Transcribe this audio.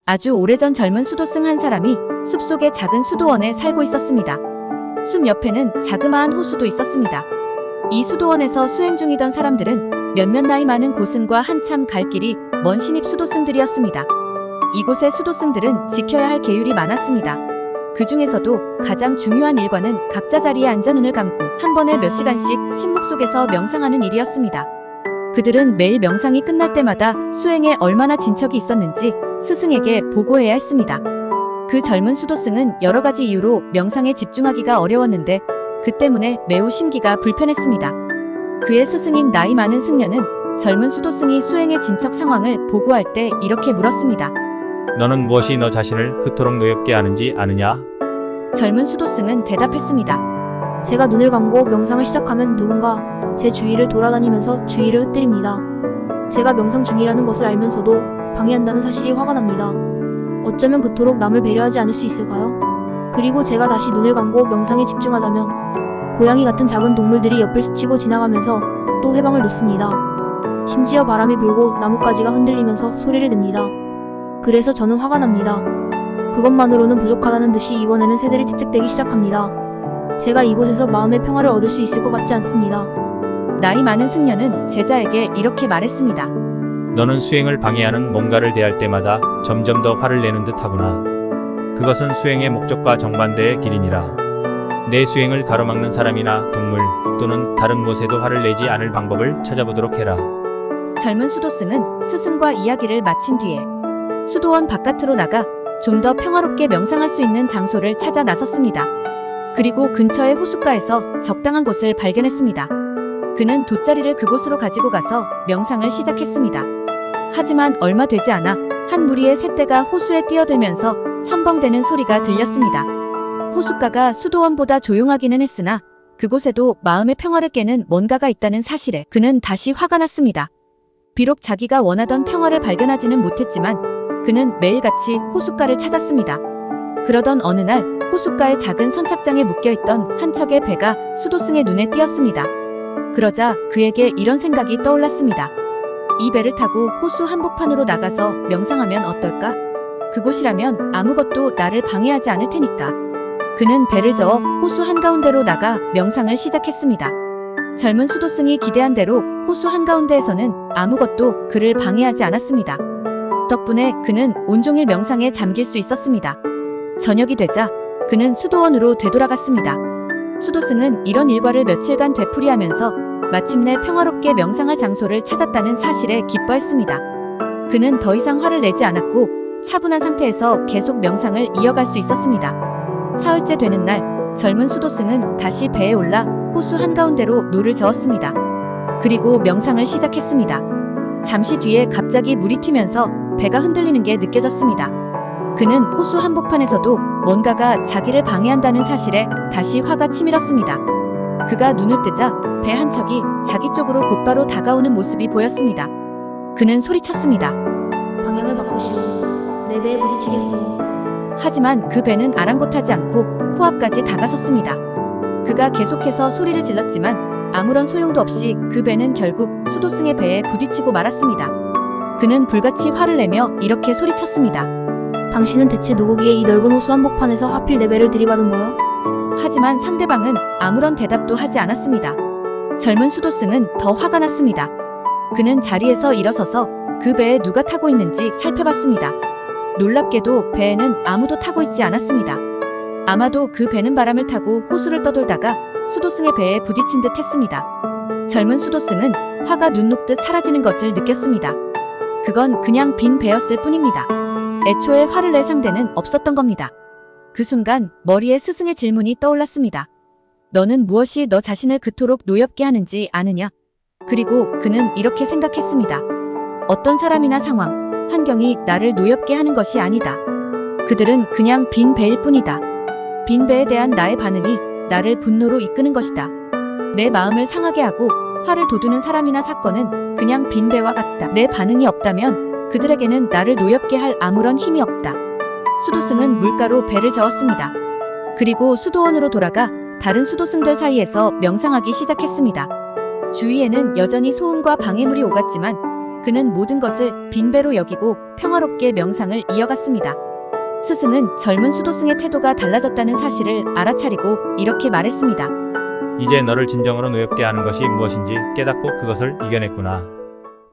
아주 오래전 젊은 수도승 한 사람이 숲속의 작은 수도원에 살고 있었습니다. 숲 옆에는 자그마한 호수도 있었습니다. 이 수도원에서 수행 중이던 사람들은 몇몇 나이 많은 고승과 한참 갈 길이 먼 신입 수도승들이었습니다. 이곳의 수도승들은 지켜야 할 계율이 많았습니다. 그 중에서도 가장 중요한 일과는 각자 자리에 앉아 눈을 감고 한 번에 몇 시간씩 침묵 속에서 명상하는 일이었습니다. 그들은 매일 명상이 끝날 때마다 수행에 얼마나 진척이 있었는지 스승에게 보고해야 했습니다. 그 젊은 수도승은 여러 가지 이유로 명상에 집중하기가 어려웠는데 그 때문에 매우 심기가 불편했습니다. 그의 스승인 나이 많은 승려는 젊은 수도승이 수행의 진척 상황을 보고할 때 이렇게 물었습니다. 너는 무엇이 너 자신을 그토록 노엽게 하는지 아느냐? 젊은 수도승은 대답했습니다. 제가 눈을 감고 명상을 시작하면 누군가 제 주위를 돌아다니면서 주위를 흩뜨립니다. 제가 명상 중이라는 것을 알면서도 방해한다는 사실이 화가 납니다. 어쩌면 그토록 남을 배려하지 않을 수 있을까요? 그리고 제가 다시 눈을 감고 명상에 집중하자면 고양이 같은 작은 동물들이 옆을 스치고 지나가면서 또 해방을 놓습니다. 심지어 바람이 불고 나뭇가지가 흔들리면서 소리를 냅니다. 그래서 저는 화가 납니다. 그것만으로는 부족하다는 듯이 이번에는 새들이 틱틱대기 시작합니다. 제가 이곳에서 마음의 평화를 얻을 수 있을 것 같지 않습니다. 나이 많은 승려는 제자에게 이렇게 말했습니다. 너는 수행을 방해하는 뭔가를 대할 때마다 점점 더 화를 내는 듯 하구나. 그것은 수행의 목적과 정반대의 길이니라. 내 수행을 가로막는 사람이나 동물 또는 다른 무엇에도 화를 내지 않을 방법을 찾아보도록 해라. 젊은 수도승은 스승과 이야기를 마친 뒤에 수도원 바깥으로 나가 좀 더 평화롭게 명상할 수 있는 장소를 찾아 나섰습니다. 그리고 근처의 호숫가에서 적당한 곳을 발견했습니다. 그는 돗자리를 그곳으로 가지고 가서 명상을 시작했습니다. 하지만 얼마 되지 않아 한 무리의 새떼가 호수에 뛰어들면서 첨벙대는 소리가 들렸습니다. 호숫가가 수도원보다 조용하기는 했으나 그곳에도 마음의 평화를 깨는 뭔가가 있다는 사실에 그는 다시 화가 났습니다. 비록 자기가 원하던 평화를 발견하지는 못했지만 그는 매일같이 호숫가를 찾았습니다. 그러던 어느 날 호숫가의 작은 선착장에 묶여있던 한 척의 배가 수도승의 눈에 띄었습니다. 그러자 그에게 이런 생각이 떠올랐습니다. 이 배를 타고 호수 한복판으로 나가서 명상하면 어떨까? 그곳이라면 아무것도 나를 방해하지 않을 테니까. 그는 배를 저어 호수 한가운데로 나가 명상을 시작했습니다. 젊은 수도승이 기대한 대로 호수 한가운데에서는 아무것도 그를 방해하지 않았습니다. 덕분에 그는 온종일 명상에 잠길 수 있었습니다. 저녁이 되자 그는 수도원으로 되돌아갔습니다. 수도승은 이런 일과를 며칠간 되풀이하면서 마침내 평화롭게 명상할 장소를 찾았다는 사실에 기뻐했습니다. 그는 더 이상 화를 내지 않았고 차분한 상태에서 계속 명상을 이어갈 수 있었습니다. 사흘째 되는 날 젊은 수도승은 다시 배에 올라 호수 한가운데로 노를 저었습니다. 그리고 명상을 시작했습니다. 잠시 뒤에 갑자기 물이 튀면서 배가 흔들리는 게 느껴졌습니다. 그는 호수 한복판에서도 뭔가가 자기를 방해한다는 사실에 다시 화가 치밀었습니다. 그가 눈을 뜨자 배 한 척이 자기 쪽으로 곧바로 다가오는 모습이 보였습니다. 그는 소리쳤습니다. 방향을 바꾸시오. 내 배에 부딪히겠소. 하지만 그 배는 아랑곳하지 않고 코앞까지 다가섰습니다. 그가 계속해서 소리를 질렀지만 아무런 소용도 없이 그 배는 결국 수도승의 배에 부딪히고 말았습니다. 그는 불같이 화를 내며 이렇게 소리쳤습니다. 당신은 대체 누구기에 이 넓은 호수 한복판에서 하필 내 배를 들이받은 거요? 하지만 상대방은 아무런 대답도 하지 않았습니다. 젊은 수도승은 더 화가 났습니다. 그는 자리에서 일어서서 그 배에 누가 타고 있는지 살펴봤습니다. 놀랍게도 배에는 아무도 타고 있지 않았습니다. 아마도 그 배는 바람을 타고 호수를 떠돌다가 수도승의 배에 부딪힌 듯 했습니다. 젊은 수도승은 화가 눈 녹듯 사라지는 것을 느꼈습니다. 그건 그냥 빈 배였을 뿐입니다. 애초에 화를 낼 상대는 없었던 겁니다. 그 순간 머리에 스승의 질문이 떠올랐습니다. 너는 무엇이 너 자신을 그토록 노엽게 하는지 아느냐? 그리고 그는 이렇게 생각했습니다. 어떤 사람이나 상황, 환경이 나를 노엽게 하는 것이 아니다. 그들은 그냥 빈 배일 뿐이다. 빈 배에 대한 나의 반응이 나를 분노로 이끄는 것이다. 내 마음을 상하게 하고 화를 돋우는 사람이나 사건은 그냥 빈 배와 같다. 내 반응이 없다면 그들에게는 나를 노엽게 할 아무런 힘이 없다. 수도승은 물가로 배를 저었습니다. 그리고 수도원으로 돌아가 다른 수도승들 사이에서 명상하기 시작했습니다. 주위에는 여전히 소음과 방해물이 오갔지만 그는 모든 것을 빈배로 여기고 평화롭게 명상을 이어갔습니다. 스승은 젊은 수도승의 태도가 달라졌다는 사실을 알아차리고 이렇게 말했습니다. 이제 너를 진정으로 노엽게 하는 것이 무엇인지 깨닫고 그것을 이겨냈구나.